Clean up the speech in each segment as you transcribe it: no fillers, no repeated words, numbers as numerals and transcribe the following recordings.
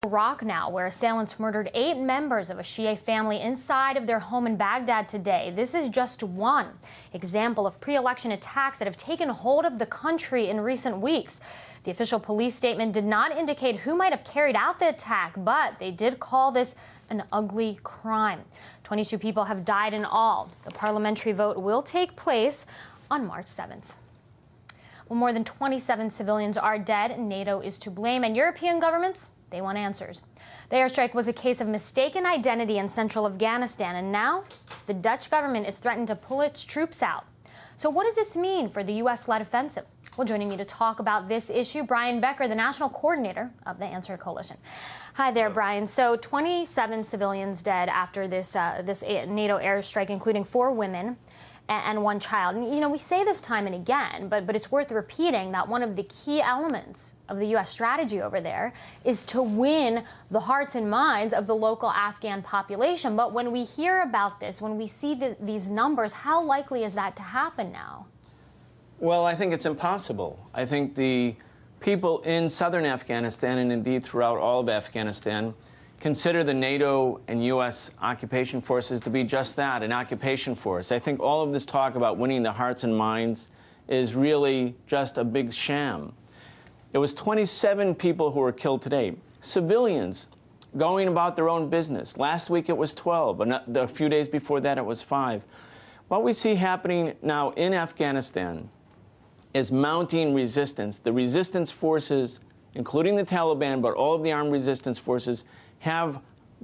Iraq now, where assailants murdered 8 members of a Shia family inside of their home in Baghdad today. This is just one example of pre-election attacks that have taken hold of the country in recent weeks. The official police statement did not indicate who might have carried out the attack, but they did call this an ugly crime. 22 people have died in all. The parliamentary vote will take place on March 7th. Well, more than 27 civilians are dead. NATO is to blame, and European governments, they want answers. The airstrike was a case of mistaken identity in central Afghanistan, and now the Dutch government is threatened to pull its troops out. So what does this mean for the U.S.-led offensive? Well, joining me to talk about this issue, Brian Becker, the national coordinator of the Answer Coalition. Hi there, Brian. So 27 civilians dead after this NATO airstrike, including 4 women and 1 child. And, you know, we say this time and again, but it's worth repeating that one of the key elements of the U.S. strategy over there is to win the hearts and minds of the local Afghan population. But when we hear about this, when we see these numbers, how likely is that to happen now? Well, I think it's impossible. I think the people in southern Afghanistan, and indeed throughout all of Afghanistan, consider the NATO and U.S. occupation forces to be just that, an occupation force. I think all of this talk about winning the hearts and minds is really just a big sham. It was 27 people who were killed today, civilians going about their own business. Last week it was 12, and a few days before that it was 5. What we see happening now in Afghanistan is mounting resistance. The resistance forces, including the Taliban, but all of the armed resistance forces, have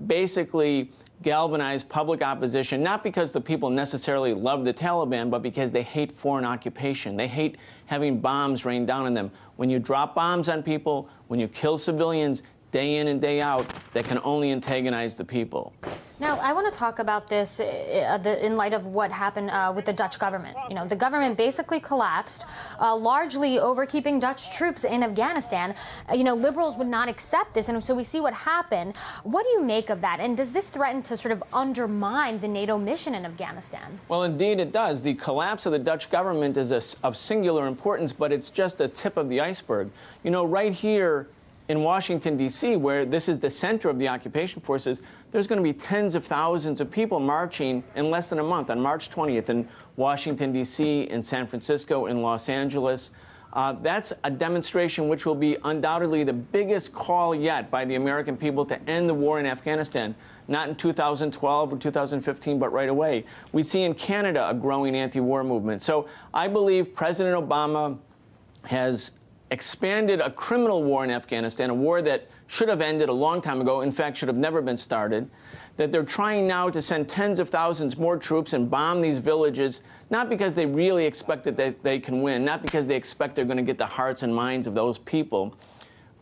basically galvanized public opposition, not because the people necessarily love the Taliban, but because they hate foreign occupation. They hate having bombs rain down on them. When you drop bombs on people, when you kill civilians day in and day out, that can only antagonize the people. Now, I want to talk about this in light of what happened with the Dutch government. You know, the government basically collapsed, largely over keeping Dutch troops in Afghanistan. You know, liberals would not accept this, and so we see what happened. What do you make of that? And does this threaten to sort of undermine the NATO mission in Afghanistan? Well, indeed it does. The collapse of the Dutch government is of singular importance, but it's just the tip of the iceberg. You know, right here in Washington, D.C., where this is the center of the occupation forces, there's going to be tens of thousands of people marching in less than a month on March 20th in Washington, D.C., in San Francisco, in Los Angeles. That's a demonstration which will be undoubtedly the biggest call yet by the American people to end the war in Afghanistan, not in 2012 or 2015, but right away. We see in Canada a growing anti-war movement. So I believe President Obama has expanded a criminal war in Afghanistan, a war that should have ended a long time ago, in fact, should have never been started, that they're trying now to send tens of thousands more troops and bomb these villages, not because they really expect that they can win, not because they expect they're going to get the hearts and minds of those people,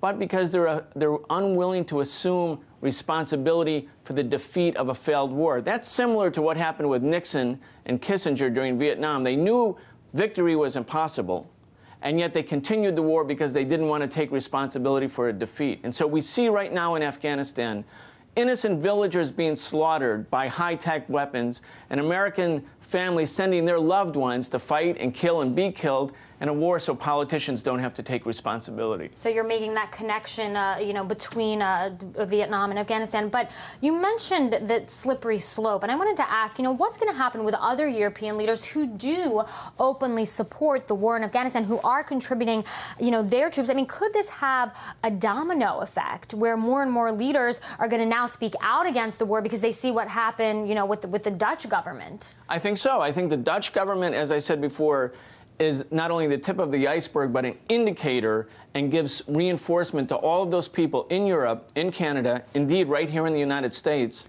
but because they're unwilling to assume responsibility for the defeat of a failed war. That's similar to what happened with Nixon and Kissinger during Vietnam. They knew victory was impossible, and yet they continued the war because they didn't want to take responsibility for a defeat. And so we see right now in Afghanistan innocent villagers being slaughtered by high-tech weapons, and American families sending their loved ones to fight and kill and be killed in a war so politicians don't have to take responsibility. So you're making that connection, you know, between Vietnam and Afghanistan. But you mentioned that slippery slope, and I wanted to ask, you know, what's going to happen with other European leaders who do openly support the war in Afghanistan, who are contributing, you know, their troops? I mean, could this have a domino effect where more and more leaders are going to now speak out against the war because they see what happened, you know, with the Dutch government? I think so. I think the Dutch government, as I said before, is not only the tip of the iceberg, but an indicator, and gives reinforcement to all of those people in Europe, in Canada, indeed right here in the United States,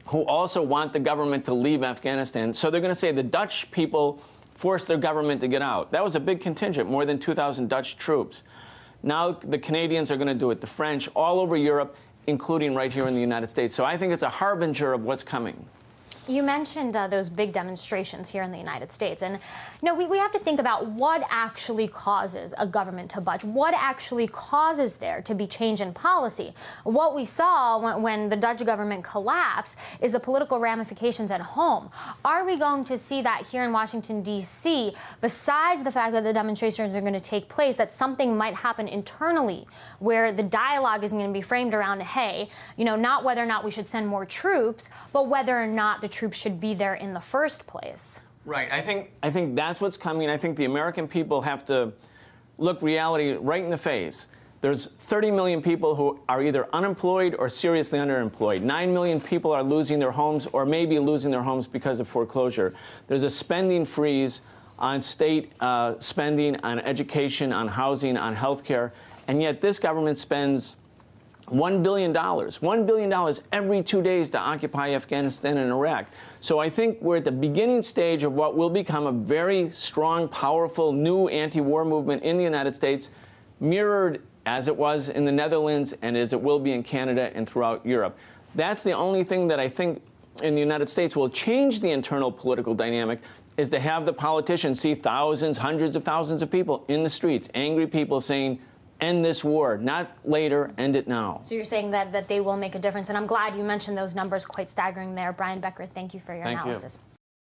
who also want the government to leave Afghanistan. So they're going to say the Dutch people forced their government to get out. That was a big contingent, more than 2,000 Dutch troops. Now the Canadians are going to do it, the French, all over Europe, including right here in the United States. So I think it's a harbinger of what's coming. You mentioned those big demonstrations here in the United States. And we have to think about what actually causes a government to budge, what actually causes there to be change in policy. What we saw when the Dutch government collapsed is the political ramifications at home. Are we going to see that here in Washington, D.C., besides the fact that the demonstrations are going to take place, that something might happen internally where the dialogue is going to be framed around, hey, not whether or not we should send more troops, but whether or not the troops should be there in the first place? Right. I think that's what's coming. I think the American people have to look reality right in the face. There's 30 million people who are either unemployed or seriously underemployed. 9 million people are losing their homes or maybe losing their homes because of foreclosure. There's a spending freeze on state spending, on education, on housing, on health care, and yet this government spends $1 billion. $1 billion every 2 days to occupy Afghanistan and Iraq. So I think we're at the beginning stage of what will become a very strong, powerful, new anti-war movement in the United States, mirrored as it was in the Netherlands and as it will be in Canada and throughout Europe. That's the only thing that I think in the United States will change the internal political dynamic, is to have the politicians see thousands, hundreds of thousands of people in the streets, angry people saying, end this war, not later, end it now. So you're saying that they will make a difference, and I'm glad you mentioned those numbers, quite staggering there. Brian Becker, thank you for your analysis. You.